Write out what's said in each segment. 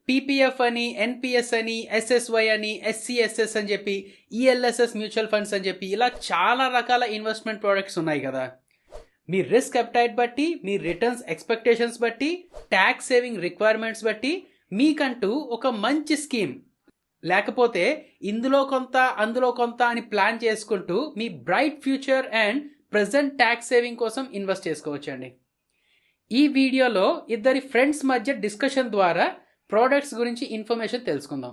PPF అని, NPS అని, SSY అని, ఎస్సిఎస్ఎస్ అని చెప్పి, ఈఎల్ఎస్ఎస్ మ్యూచువల్ ఫండ్స్ అని చెప్పి ఇలా చాలా రకాల ఇన్వెస్ట్మెంట్ ప్రోడక్ట్స్ ఉన్నాయి కదా. మీ రిస్క్ అప్టైట్ బట్టి, మీ రిటర్న్స్ ఎక్స్పెక్టేషన్స్ బట్టి, ట్యాక్స్ సేవింగ్ రిక్వైర్మెంట్స్ బట్టి మీకంటూ ఒక మంచి స్కీమ్, లేకపోతే ఇందులో కొంత అందులో కొంత అని ప్లాన్ చేసుకుంటూ మీ bright future and present tax saving కోసం ఇన్వెస్ట్ చేసుకోవచ్చండి. ఈ వీడియోలో ఇద్దరి ఫ్రెండ్స్ మధ్య డిస్కషన్ ద్వారా ప్రోడక్ట్స్ గురించి ఇన్ఫర్మేషన్ తెలుసుకుందాం.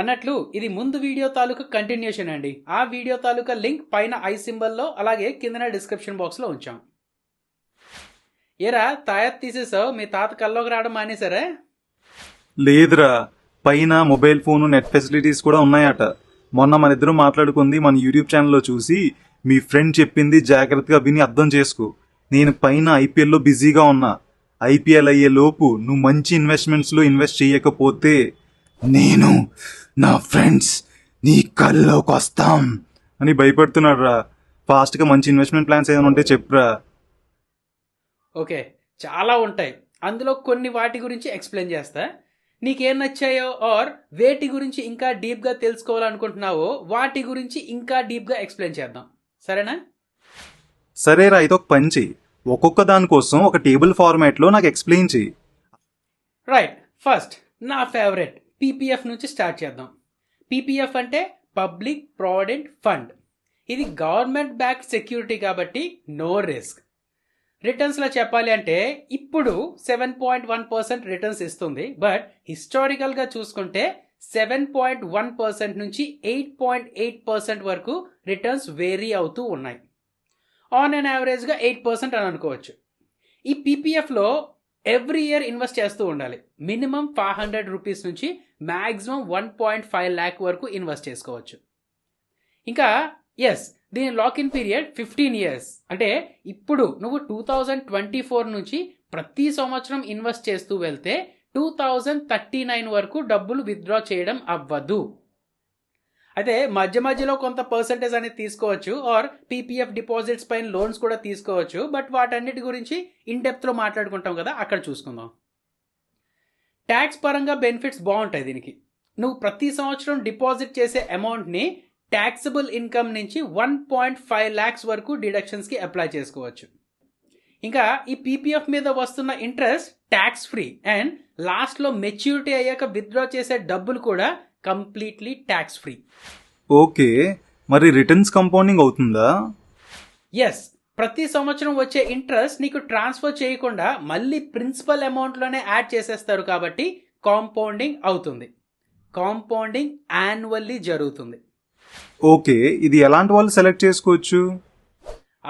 అన్నట్లు ఇది ముందు వీడియో తాలూకా కంటిన్యూషన్ అండి. ఆ వీడియో తాలూకా లింక్ పైన ఐ సింబల్లో అలాగే కిందన డిస్క్రిప్షన్ బాక్స్లో ఉంచాం. ఏరా తాయత్ తీసేసావు, మీ తాత కల్లోకి రావడం మానేసరే? లేదురా, పైన మొబైల్ ఫోన్ నెట్ ఫెసిలిటీస్ కూడా ఉన్నాయట. మొన్న మన ఇద్దరు మాట్లాడుకుంది మన యూట్యూబ్ ఛానల్లో చూసి మీ ఫ్రెండ్ చెప్పింది జాగ్రత్తగా విని అర్థం చేసుకో. నేను పైన ఐపీఎల్లో బిజీగా ఉన్నా. ఐపీఎల్ అయ్యే లోపు నువ్వు మంచి ఇన్వెస్ట్మెంట్స్లో ఇన్వెస్ట్ చేయకపోతే నేను నా ఫ్రెండ్స్ నీ కల్లోకి వస్తాం అని భయపడుతున్నాడు రా. ఫాస్ట్గా మంచి ఇన్వెస్ట్మెంట్ ప్లాన్స్ ఏమైనా ఉంటే చెప్పురా. ఓకే, చాలా ఉంటాయి. అందులో కొన్ని వాటి గురించి ఎక్స్ప్లెయిన్ చేస్తా. నీకేం నచ్చాయో ఆర్ వేటి గురించి ఇంకా డీప్గా తెలుసుకోవాలనుకుంటున్నావో వాటి గురించి ఇంకా డీప్గా ఎక్స్ప్లెయిన్ చేద్దాం, సరేనా? సరేరా, అయితే ఒక పని చెయ్యి, ఒక్కొక్క దానికోసం ఒక టేబుల్ ఫార్మాట్లో నాకు ఎక్స్ప్లెయిన్ చెయ్యి. రైట్, ఫస్ట్ నా ఫేవరెట్ పీపీఎఫ్ నుంచి స్టార్ట్ చేద్దాం. పీపీఎఫ్ అంటే పబ్లిక్ ప్రావిడెంట్ ఫండ్. ఇది గవర్నమెంట్ బ్యాక్డ్ సెక్యూరిటీ కాబట్టి నో రిస్క్. రిటర్న్స్లో చెప్పాలి అంటే ఇప్పుడు 7.1% రిటర్న్స్ ఇస్తుంది. బట్ హిస్టారికల్గా చూసుకుంటే 7.1% నుంచి 8.8% వరకు రిటర్న్స్ వేరీ అవుతూ ఉన్నాయి. ఆన్ అండ్ యావరేజ్గా 8% అని అనుకోవచ్చు. ఈ పీపీఎఫ్లో ఎవ్రీ ఇయర్ ఇన్వెస్ట్ చేస్తూ ఉండాలి. మినిమం 500 రూపీస్ నుంచి మ్యాక్సిమం 1.5 lakh వరకు ఇన్వెస్ట్ చేసుకోవచ్చు. ఇంకా ఎస్, దీని లాక్-ఇన్ పీరియడ్ 15 years. అంటే ఇప్పుడు నువ్వు 2024 నుంచి ప్రతి సంవత్సరం ఇన్వెస్ట్ చేస్తూ వెళ్తే 2039 వరకు డబ్బులు విత్డ్రా చేయడం అవ్వదు. అయితే మధ్య మధ్యలో కొంత పర్సంటేజ్ అనేది తీసుకోవచ్చు, ఆర్ పీపీఎఫ్ డిపాజిట్స్ పైన లోన్స్ కూడా తీసుకోవచ్చు. బట్ వాటన్నిటి గురించి ఇన్ డెప్త్లో మాట్లాడుకుంటాం కదా, అక్కడ చూసుకుందాం. ట్యాక్స్ పరంగా బెనిఫిట్స్ బాగుంటాయి దీనికి. నువ్వు ప్రతి సంవత్సరం డిపాజిట్ చేసే అమౌంట్ని ట్యాక్సబుల్ ఇన్కమ్ నుంచి 1.5 lakhs వరకు డిడక్షన్స్కి అప్లై చేసుకోవచ్చు. ఇంకా ఈ పీపీఎఫ్ మీద వస్తున్న ఇంట్రెస్ట్ ట్యాక్స్ ఫ్రీ అండ్ లాస్ట్లో మెచ్యూరిటీ అయ్యాక విత్డ్రా చేసే డబ్బులు కూడా కంప్లీట్లీ ట్యాక్స్ ఫ్రీ. ఓకే, మరి రిటర్న్స్ కంపౌండింగ్ అవుతుందా? ఎస్, ప్రతి సంవత్సరం వచ్చే ఇంట్రెస్ట్ నీకు ట్రాన్స్ఫర్ చేయకుండా మళ్ళీ ప్రిన్సిపల్ అమౌంట్లోనే యాడ్ చేసేస్తారు కాబట్టి కాంపౌండింగ్ అవుతుంది. కాంపౌండింగ్ యాన్యువల్లీ జరుగుతుంది. ఓకే, ఇది ఎలాంటి వాళ్ళు సెలెక్ట్ చేసుకోవచ్చు?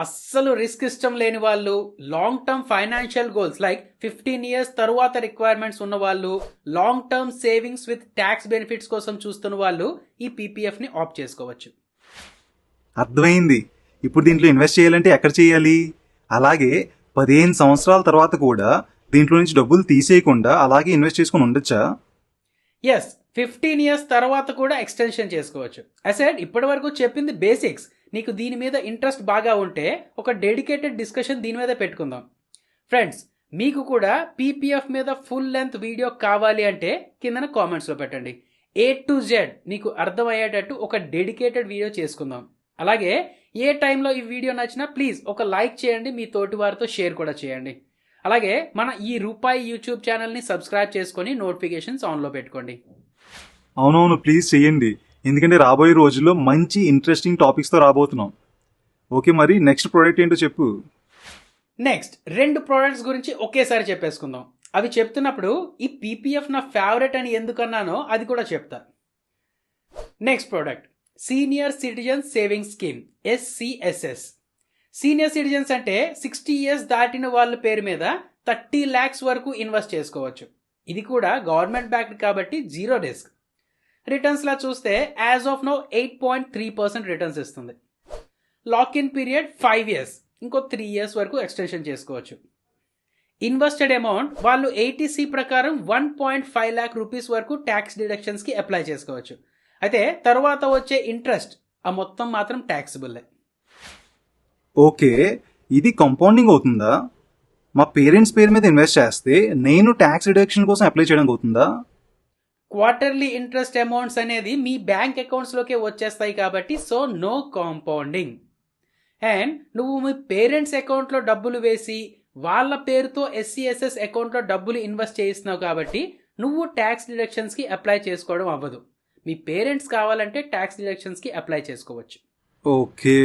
అస్సలు రిస్క్ ఇష్టం లేని వాళ్ళు, long term financial goals like 15 years తరువాత రిక్వైర్మెంట్స్ ఉన్న వాళ్ళు, long term savings with tax benefits కోసం చూస్తున్న వాళ్ళు ఈ పీపీఎఫ్ని ఆప్ట్ చేసుకోవచ్చు. అర్థమైంది. ఇప్పుడు దీంట్లో ఇన్వెస్ట్ చేయాలంటే ఎక్కడ చేయాలి? అలాగే 15 సంవత్సరాల తర్వాత కూడా దీంట్లో నుంచి డబ్బులు తీసేయకుండా అలాగే ఇన్వెస్ట్ చేసుకుని ఉండొచ్చా? ఎస్, 15 years తర్వాత కూడా ఎక్స్టెన్షన్ చేసుకోవచ్చు. అసెడ్ ఇప్పటి వరకు చెప్పింది బేసిక్స్. నీకు దీని మీద ఇంట్రెస్ట్ బాగా ఉంటే ఒక డెడికేటెడ్ డిస్కషన్ దీని మీద పెట్టుకుందాం. ఫ్రెండ్స్, మీకు కూడా పీపీఎఫ్ మీద ఫుల్ లెంత్ వీడియో కావాలి అంటే కిందన కామెంట్స్లో పెట్టండి. A to Z నీకు అర్థమయ్యేటట్టు ఒక డెడికేటెడ్ వీడియో చేసుకుందాం. అలాగే ఏ టైంలో ఈ వీడియో నచ్చినా ప్లీజ్ ఒక లైక్ చేయండి, మీ తోటి వారితో షేర్ కూడా చేయండి. అలాగే మన ఈ రూపాయి యూట్యూబ్ ఛానల్ని సబ్స్క్రైబ్ చేసుకొని నోటిఫికేషన్స్ ఆన్లో పెట్టుకోండి. అవునవును, ప్లీజ్ చేయండి. ఎందుకంటే రాబోయే రోజుల్లో మంచి ఇంట్రెస్టింగ్ టాపిక్స్తో రాబోతున్నాం. ఓకే, మరి నెక్స్ట్ ప్రోడక్ట్ ఏంటో చెప్పు. నెక్స్ట్ 2 ప్రోడక్ట్స్ గురించి ఒకేసారి చెప్పేసుకుందాం. అవి చెప్తున్నప్పుడు ఈ పీపీఎఫ్ నా ఫేవరెట్ అని ఎందుకన్నానో అది కూడా చెప్తా. Next product senior citizen savings scheme, SCSS. Senior citizens అంటే 60 years దాటిన వాళ్ళ పేరు మీద 30 lakhs వరకు ఇన్వెస్ట్ చేసుకోవచ్చు. ఇది కూడా గవర్నమెంట్ బ్యాక్డ్ కాబట్టి జీరో రిస్క్. రిటర్న్స్లా చూస్తే యాజ్ ఆఫ్ నో 8.3% రిటర్న్స్ ఇస్తుంది. లాక్-ఇన్ పీరియడ్ 5 years, ఇంకో 3 years వరకు ఎక్స్టెన్షన్ చేసుకోవచ్చు. ఇన్వెస్టెడ్ అమౌంట్ వాళ్ళు ATC ప్రకారం 1.5 lakh రూపీస్ వరకు ట్యాక్స్ డిడక్షన్స్కి అప్లై చేసుకోవచ్చు. అయితే తర్వాత వచ్చే ఇంట్రెస్ట్ ఆ మొత్తం మాత్రం ట్యాక్సిబుల్లే. ఓకే, ఇది కంపౌండింగ్ అవుతుందా? మా పేరెంట్స్ పేరు మీద ఇన్వెస్ట్ చేస్తే నేను ట్యాక్స్ రిడక్షన్ కోసం అప్లై చేయడానికి అవుతుందా? క్వార్టర్లీ ఇంట్రెస్ట్ అమౌంట్స్ అనేది మీ బ్యాంక్ అకౌంట్స్లోకే వచ్చేస్తాయి కాబట్టి సో నో కాంపౌండింగ్. అండ్ నువ్వు మీ పేరెంట్స్ అకౌంట్లో డబ్బులు వేసి వాళ్ళ పేరుతో SCSS అకౌంట్లో డబ్బులు ఇన్వెస్ట్ చేయిస్తున్నావు కాబట్టి నువ్వు ట్యాక్స్ డిడక్షన్స్కి అప్లై చేసుకోవడం అవ్వదు. మీ పేరెంట్స్ కావాలంటే ట్యాక్స్ డిడక్షన్స్కి అప్లై చేసుకోవచ్చు. ఓకే,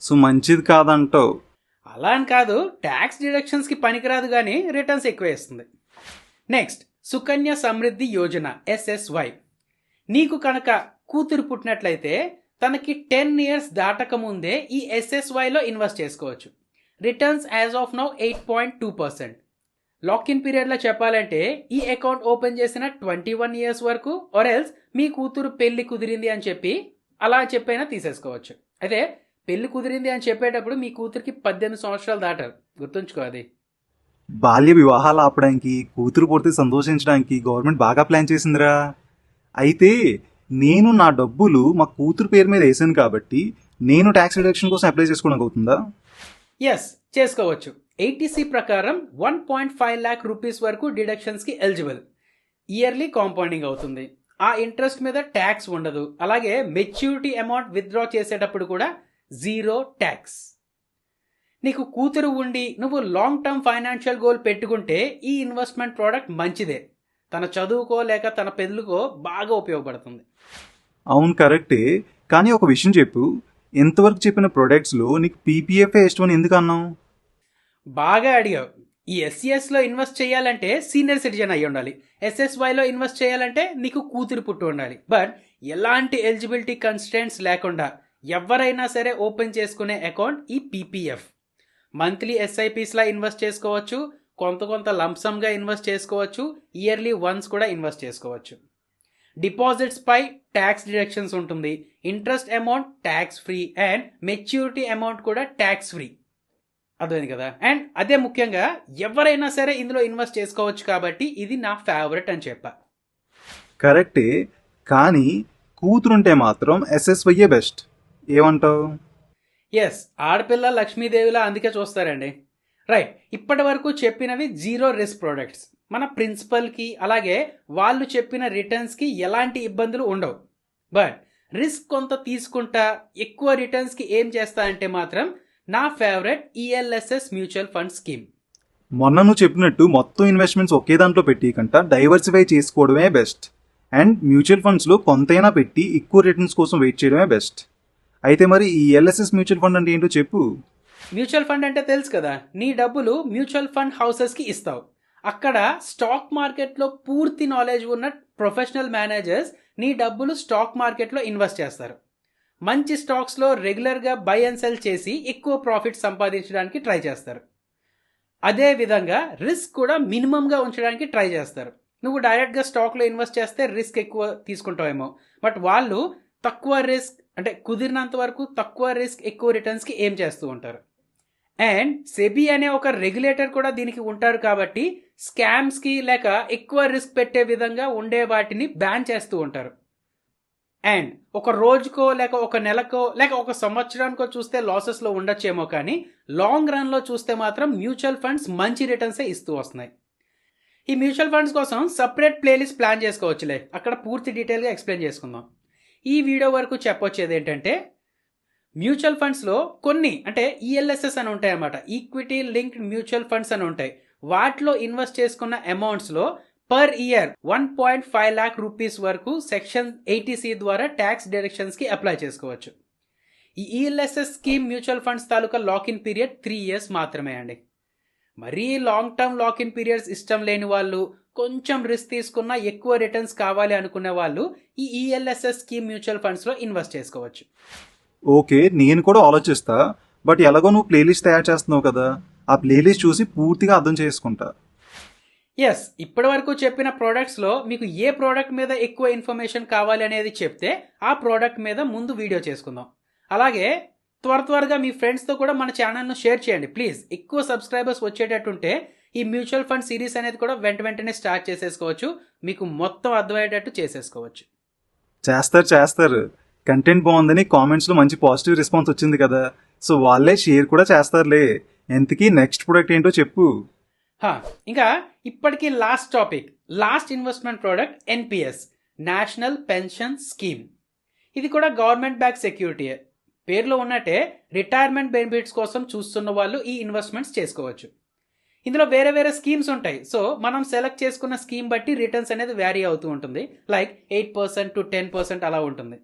సో మంచిది కాదంటావు. అలా అని కాదు, ట్యాక్స్ డిడక్షన్స్కి పనికిరాదు కానీ రిటర్న్స్ ఎక్కువ ఇస్తుంది. Next, Sukanya Samriddhi Yojana SSY. నీకు కనుక కూతురు పుట్టినట్లయితే తనకి 10 years దాటక ముందే ఈ SSYలో ఇన్వెస్ట్ చేసుకోవచ్చు. Returns as of now 8.2%. Lock-in పీరియడ్లో చెప్పాలంటే ఈ అకౌంట్ ఓపెన్ చేసిన 21 years వరకు ఆర్ ఎల్స్ మీ కూతురు పెళ్లి కుదిరింది అని చెప్పి అలా చెప్పైనా తీసేసుకోవచ్చు. అయితే పెళ్లి కుదిరింది అని చెప్పేటప్పుడు మీ కూతురికి 18 సంవత్సరాలు దాటారు, గుర్తుంచుకో అది. బాల్య వివాహాలు ఆపడానికి, కూతురు పుడితే సంతోషించడానికి గవర్నమెంట్ బాగా ప్లాన్ చేసిందిరా. అయితే నేను నా డబ్బులు మా కూతురు పేరు మీద వేసాను కాబట్టి నేను ట్యాక్స్ రిడక్షన్ కోసం అప్లై చేసుకోవడానికి అవుతుందా? ఎస్, చేసుకోవచ్చు. 80C ప్రకారం 1.5 lakh రూపీస్ వరకు డిడక్షన్స్కి ఎలిజిబుల్. ఇయర్లీ కాంపౌండింగ్ అవుతుంది. ఆ ఇంట్రెస్ట్ మీద ట్యాక్స్ ఉండదు. అలాగే మెచ్యూరిటీ అమౌంట్ విత్డ్రా చేసేటప్పుడు కూడా 0 ట్యాక్స్. నీకు కూతురు ఉండి నువ్వు లాంగ్ టర్మ్ ఫైనాన్షియల్ గోల్ పెట్టుకుంటే ఈ ఇన్వెస్ట్మెంట్ ప్రోడక్ట్ మంచిదే. తన చదువుకో లేక తన పెళ్ళికో బాగా ఉపయోగపడుతుంది. అవును, కరెక్టే. కానీ ఒక విషయం చెప్పు, ఎంతవరకు చెప్పిన ప్రొడక్ట్స్లో నీకు PPF ఇష్టమని ఎందుకు అన్నావు? బాగా అడిగావు. ఈ SCSలో ఇన్వెస్ట్ చేయాలంటే సీనియర్ సిటిజన్ అయి ఉండాలి. SSYలో ఇన్వెస్ట్ చేయాలంటే నీకు కూతురు పుట్టి ఉండాలి. బట్ ఎలాంటి ఎలిజిబిలిటీ కన్స్టెంట్స్ లేకుండా ఎవరైనా సరే ఓపెన్ చేసుకునే అకౌంట్ ఈ PPF. మంత్లీ SIPస్లా ఇన్వెస్ట్ చేసుకోవచ్చు, కొంత లంప్సమ్గా ఇన్వెస్ట్ చేసుకోవచ్చు, ఇయర్లీ వన్స్ కూడా ఇన్వెస్ట్ చేసుకోవచ్చు. డిపాజిట్స్ పై ట్యాక్స్ డిడక్షన్స్ ఉంటుంది. Interest amount tax free and maturity amount కూడా ట్యాక్స్ ఫ్రీ. అర్థమైంది కదా? అండ్ అదే ముఖ్యంగా ఎవరైనా సరే ఇందులో ఇన్వెస్ట్ చేసుకోవచ్చు కాబట్టి ఇది నా ఫేవరెట్ అని చెప్పా. కరెక్టే, కానీ కూతురుంటే మాత్రం SSYయే బెస్ట్. ఏమంటావు? ఎస్, ఆడపిల్ల లక్ష్మీదేవిలా అందుకే చూస్తారండి. రైట్, ఇప్పటి వరకు చెప్పినవి 0 రిస్క్ ప్రోడక్ట్స్. మన ప్రిన్సిపల్కి అలాగే వాళ్ళు చెప్పిన రిటర్న్స్కి ఎలాంటి ఇబ్బందులు ఉండవు. బట్ రిస్క్ కొంత తీసుకుంటా ఎక్కువ రిటర్న్స్కి ఏం చేస్తా అంటే మాత్రం నా favourite ELSS mutual fund scheme. మొన్న నువ్వు చెప్పినట్టు మొత్తం ఇన్వెస్ట్మెంట్స్ ఒకే దాంట్లో పెట్టికంట డైవర్సిఫై చేసుకోవడమే బెస్ట్. అండ్ మ్యూచువల్ ఫండ్స్లో కొంతైనా పెట్టి ఎక్కువ రిటర్న్స్ కోసం వెయిట్ చేయడమే బెస్ట్. అయితే మరి ఈ ELSS మ్యూచువల్ ఫండ్ అంటే ఏంటో చెప్పు. మ్యూచువల్ ఫండ్ అంటే తెలుసు కదా, నీ డబ్బులు మ్యూచువల్ ఫండ్ హౌసెస్కి ఇస్తావు. అక్కడ స్టాక్ మార్కెట్లో పూర్తి నాలెడ్జ్ ఉన్న ప్రొఫెషనల్ మేనేజర్స్ నీ డబ్బులు స్టాక్ మార్కెట్లో ఇన్వెస్ట్ చేస్తారు. మంచి స్టాక్స్లో రెగ్యులర్గా బై అండ్ సెల్ చేసి ఎక్కువ ప్రాఫిట్ సంపాదించడానికి ట్రై చేస్తారు. అదే విధంగా రిస్క్ కూడా మినిమంగా ఉంచడానికి ట్రై చేస్తారు. నువ్వు డైరెక్ట్గా స్టాక్లో ఇన్వెస్ట్ చేస్తే రిస్క్ ఎక్కువ తీసుకుంటావేమో, బట్ వాళ్ళు తక్కువ రిస్క్ అంటే కుదిరినంత వరకు తక్కువ రిస్క్ ఎక్కువ రిటర్న్స్కి ఏం చేస్తూ ఉంటారు. అండ్ సెబీ అనే ఒక రెగ్యులేటర్ కూడా దీనికి ఉంటారు కాబట్టి స్కామ్స్కి లేక ఎక్కువ రిస్క్ పెట్టే విధంగా ఉండే వాటిని బ్యాన్ చేస్తూ ఉంటారు. అండ్ ఒక రోజుకో లేక ఒక నెలకో లేక ఒక సంవత్సరానికో చూస్తే లాసెస్లో ఉండొచ్చేమో, కానీ లాంగ్ రన్లో చూస్తే మాత్రం మ్యూచువల్ ఫండ్స్ మంచి రిటర్న్సే ఇస్తూ వస్తున్నాయి. ఈ మ్యూచువల్ ఫండ్స్ కోసం సపరేట్ ప్లేలిస్ట్ ప్లాన్ చేసుకోవచ్చులే, అక్కడ పూర్తి డీటెయిల్గా ఎక్స్ప్లెయిన్ చేసుకుందాం. ఈ వీడియో వరకు చెప్పొచ్చేది ఏంటంటే మ్యూచువల్ ఫండ్స్లో కొన్ని అంటే ELSS అని ఉంటాయి అన్నమాట, ఈక్విటీ లింక్డ్ మ్యూచువల్ ఫండ్స్ అని ఉంటాయి. వాటిలో ఇన్వెస్ట్ చేసుకున్న అమౌంట్స్లో పర్ ఇయర్ 1.5 lakh రూపీస్ వరకు సెక్షన్ 80C ద్వారా ట్యాక్స్ డిడక్షన్స్కి అప్లై చేసుకోవచ్చు. ఈ ELSS స్కీమ్ మ్యూచువల్ ఫండ్స్ తాలూకా లాక్-ఇన్ పీరియడ్ 3 years మాత్రమే అండి. మరీ లాంగ్ టర్మ్ లాక్-ఇన్ పీరియడ్స్ ఇష్టం లేని వాళ్ళు, కొంచెం రిస్క్ తీసుకున్న ఎక్కువ రిటర్న్స్ కావాలి అనుకునే వాళ్ళు ఈ ELSS స్కీమ్ మ్యూచువల్ ఫండ్స్లో ఇన్వెస్ట్ చేసుకోవచ్చు. ఓకే, నేను కూడా ఆలోచిస్తా. బట్ ఎలాగో నువ్వు ప్లేలిస్ట్ తయారు చేస్తున్నావు కదా, ఆ ప్లేలిస్ట్ చూసి పూర్తిగా అర్థం చేసుకుంటా. ఎస్, ఇప్పటి వరకు చెప్పిన ప్రోడక్ట్స్లో మీకు ఏ ప్రోడక్ట్ మీద ఎక్కువ ఇన్ఫర్మేషన్ కావాలి అనేది చెప్తే ఆ ప్రోడక్ట్ మీద ముందు వీడియో చేసుకుందాం. అలాగే త్వరగా మీ ఫ్రెండ్స్తో కూడా మన ఛానల్ను షేర్ చేయండి ప్లీజ్. ఎక్కువ సబ్స్క్రైబర్స్ వచ్చేటట్టుంటే ఈ మ్యూచువల్ ఫండ్ సిరీస్ అనేది కూడా వెంటనే స్టార్ట్ చేసేసుకోవచ్చు, మీకు మొత్తం అర్థమయ్యేటట్టు చేసేసుకోవచ్చు. చేస్తారు. కంటెంట్ బాగుందని కామెంట్స్లో మంచి పాజిటివ్ రెస్పాన్స్ వచ్చింది కదా, సో వాళ్ళే షేర్ కూడా చేస్తారులే. ఎంతకీ నెక్స్ట్ ప్రోడక్ట్ ఏంటో చెప్పు. ఇంకా ఇప్పటికీ last topic, last investment product NPS, national pension scheme. ఇది కూడా గవర్నమెంట్ బ్యాక్ సెక్యూరిటీయే. పేరులో ఉన్నట్టే రిటైర్మెంట్ బెనిఫిట్స్ కోసం చూస్తున్న వాళ్ళు ఈ ఇన్వెస్ట్మెంట్స్ చేసుకోవచ్చు. ఇందులో వేరే వేరే స్కీమ్స్ ఉంటాయి. సో మనం సెలెక్ట్ చేసుకున్న స్కీమ్ బట్టి రిటర్న్స్ అనేది వ్యారీ అవుతూ ఉంటుంది. లైక్ 8% to 10% అలా ఉంటుంది.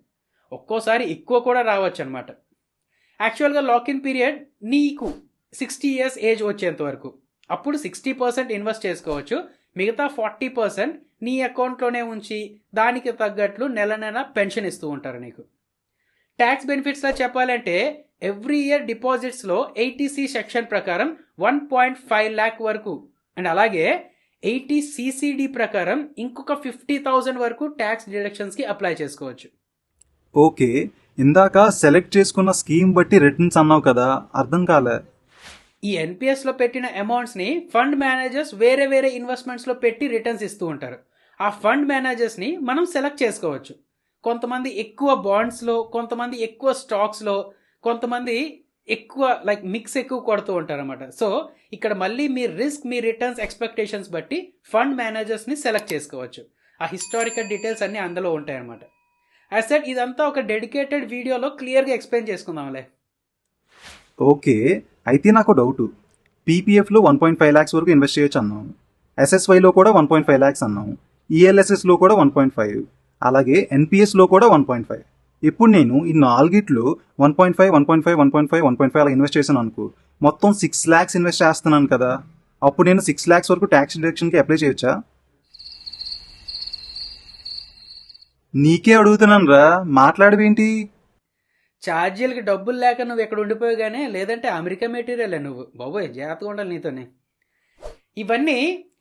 ఒక్కోసారి ఎక్కువ కూడా రావచ్చు అనమాట. యాక్చువల్గా లాకిన్ పీరియడ్ నీకు 60 years ఏజ్ వచ్చేంత వరకు. అప్పుడు 60% ఇన్వెస్ట్ చేసుకోవచ్చు. మిగతా 40% నీ అకౌంట్లోనే ఉంచి దానికి తగ్గట్లు నెల నెల పెన్షన్ ఇస్తూ ఉంటారు నీకు. ట్యాక్స్ బెనిఫిట్స్లో చెప్పాలంటే ఎవ్రీ ఇయర్ డిపాజిట్స్లో 80C సెక్షన్ ప్రకారం 1.5 lakh వరకు, అండ్ అలాగే 80CCD ప్రకారం ఇంకొక 50,000 వరకు ట్యాక్స్ డిడక్షన్స్కి అప్లై చేసుకోవచ్చు. ఓకే, ఇందాక సెలెక్ట్ చేసుకున్న స్కీమ్ బట్టి రిటర్న్స్ అన్నావు కదా, అర్థం కాలే. ఈ ఎన్పిఎస్లో పెట్టిన అమౌంట్స్ని ఫండ్ మేనేజర్స్ వేరే వేరే ఇన్వెస్ట్మెంట్స్లో పెట్టి రిటర్న్స్ ఇస్తూ ఉంటారు. ఆ ఫండ్ మేనేజర్స్ని మనం సెలెక్ట్ చేసుకోవచ్చు. కొంతమంది ఎక్కువ బాండ్స్లో, కొంతమంది ఎక్కువ స్టాక్స్లో, కొంతమంది ఎక్కువ మిక్స్ ఎక్కువ కొడుతూ ఉంటారు అనమాట. సో ఇక్కడ మళ్ళీ మీ రిస్క్, మీ రిటర్న్స్ ఎక్స్పెక్టేషన్స్ బట్టి ఫండ్ మేనేజర్స్ని సెలెక్ట్ చేసుకోవచ్చు. ఆ హిస్టారికల్ డీటెయిల్స్ అన్నీ అందులో ఉంటాయి అనమాట. యాజ్ సెడ్ ఇదంతా ఒక డెడికేటెడ్ వీడియోలో క్లియర్గా ఎక్స్ప్లెయిన్ చేసుకుందాంలే. ఓకే, అయితే నాకు డౌట్. పీపీఎఫ్లో 1.5 lakhs వరకు ఇన్వెస్ట్ చేయొచ్చు అన్నాం, ఎస్ఎస్వైలో కూడా 1.5 lakhs అన్నాం, ఈఎల్ఎస్ఎస్లో కూడా 1.5, అలాగే ఎన్పిఎస్లో కూడా 1.5. ఇప్పుడు నేను ఈ నాలుగిట్లో 1.5, 1.5, 1.5, 1.5 అలా ఇన్వెస్ట్ చేశాను అనుకో, మొత్తం 6 lakhs ఇన్వెస్ట్ చేస్తున్నాను కదా. అప్పుడు నేను 6 lakhs వరకు ట్యాక్స్ డిడక్షన్కి అప్లై చేయొచ్చా? నీకే అడుగుతున్నాను రా, మాట్లాడవేంటి? ఛార్జీలకి డబ్బులు లేక నువ్వు ఎక్కడ ఉండిపోయాగానే, లేదంటే అమెరికా మెటీరియల్ నువ్వు బాబోయ్, జాగ్రత్తగా ఉండాలి నీతోనే. ఇవన్నీ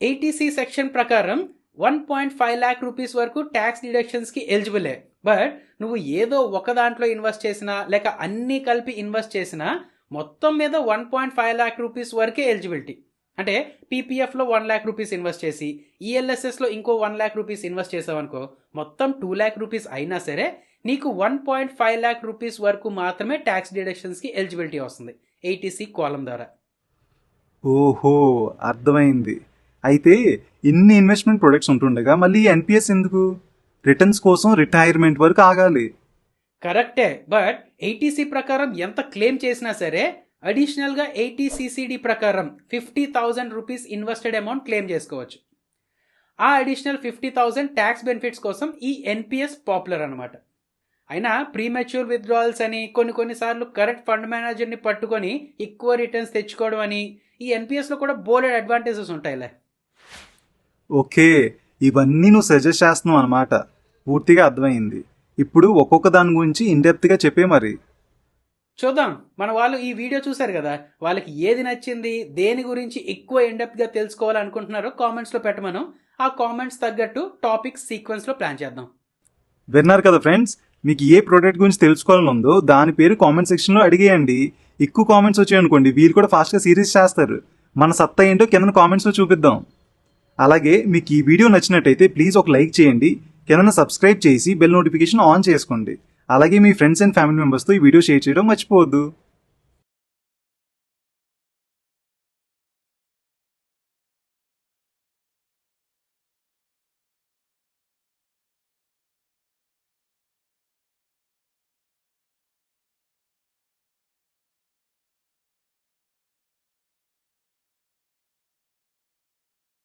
80C సెక్షన్ ప్రకారం 1.5 lakh rupees వరకు ట్యాక్స్ డిడక్షన్స్కి ఎలిజిబులే. బట్ నువ్వు ఏదో ఒక దాంట్లో ఇన్వెస్ట్ చేసినా లేక అన్నీ కలిపి ఇన్వెస్ట్ చేసినా మొత్తం మీద 1.5 lakh rupees వరకే ఎలిజిబిలిటీ. అంటే పీపీఎఫ్లో 1 lakh rupees ఇన్వెస్ట్ చేసి ఈఎల్ఎస్ఎస్లో ఇంకో 1 lakh rupees ఇన్వెస్ట్ చేసావనుకో, మొత్తం 2 lakh rupees అయినా సరే నీకు 1.5 lakh rupees వరకు మాత్రమే ట్యాక్స్ డిడక్షన్స్కి ఎలిజిబిలిటీ వస్తుంది 80C కాలం ద్వారా. ఓహో, అర్థమైంది. అయితే ఇన్ని ఇన్వెస్ట్మెంట్ ప్రొడక్ట్స్ ఉంటుండగా మళ్ళీ ఎన్పిఎస్ ఎందుకు? రిటర్న్స్ కోసం రిటైర్మెంట్ వరకు ఆగాలి. కరెక్టే, బట్ 80C ప్రకారం ఎంత క్లెయిమ్ చేసినా సరే అడిషనల్గా 80CCD ప్రకారం 50,000 rupees ఇన్వెస్టెడ్ అమౌంట్ క్లెయిమ్ చేసుకోవచ్చు. ఆ అడిషనల్ 50,000 ట్యాక్స్ బెనిఫిట్స్ కోసం ఈ ఎన్పిఎస్ పాపులర్ అనమాట. అయినా ప్రీమెచ్యూర్ విత్డ్రావల్స్ అని, కొన్నిసార్లు కరెక్ట్ ఫండ్ మేనేజర్ని పట్టుకొని ఎక్కువ రిటర్న్స్ తెచ్చుకోవడం అని, ఈ ఎన్పిఎస్లో కూడా బోలెడ్ అడ్వాంటేజెస్ ఉంటాయిలే. ఓకే, ఇవన్నీ నువ్వు సజెస్ట్ చేస్తున్నావు అనమాట. పూర్తిగా అర్థమైంది. ఇప్పుడు ఒక్కొక్క దాని గురించి ఇన్డెప్త్గా చెప్పే మరి. చూద్దాం. మన వాళ్ళు ఈ వీడియో చూశారు కదా, వాళ్ళకి ఏది నచ్చింది, దేని గురించి ఎక్కువ ఇన్డెప్త్గా తెలుసుకోవాలనుకుంటున్నారో కామెంట్స్లో పెట్టమను. ఆ కామెంట్స్ తగ్గట్టు టాపిక్ సీక్వెన్స్లో ప్లాన్ చేద్దాం. విన్నారు కదా ఫ్రెండ్స్, మీకు ఏ ప్రోడక్ట్ గురించి తెలుసుకోవాలని ఉందో దాని పేరు కామెంట్ సెక్షన్లో అడిగేయండి. ఎక్కువ కామెంట్స్ వచ్చాయనుకోండి, వీళ్ళు కూడా ఫాస్ట్గా సీరీస్ చేస్తారు. మన సత్తా ఏంటో కింద కామెంట్స్లో చూపిద్దాం. అలాగే మీకు ఈ వీడియో నచ్చినట్టయితే ప్లీజ్ ఒక లైక్ చేయండి, కింద సబ్స్క్రైబ్ చేసి బెల్ నోటిఫికేషన్ ఆన్ చేసుకోండి. అలాగే మీ ఫ్రెండ్స్ అండ్ ఫ్యామిలీ మెంబర్స్తో ఈ వీడియో షేర్ చేయడం మర్చిపోవద్దు.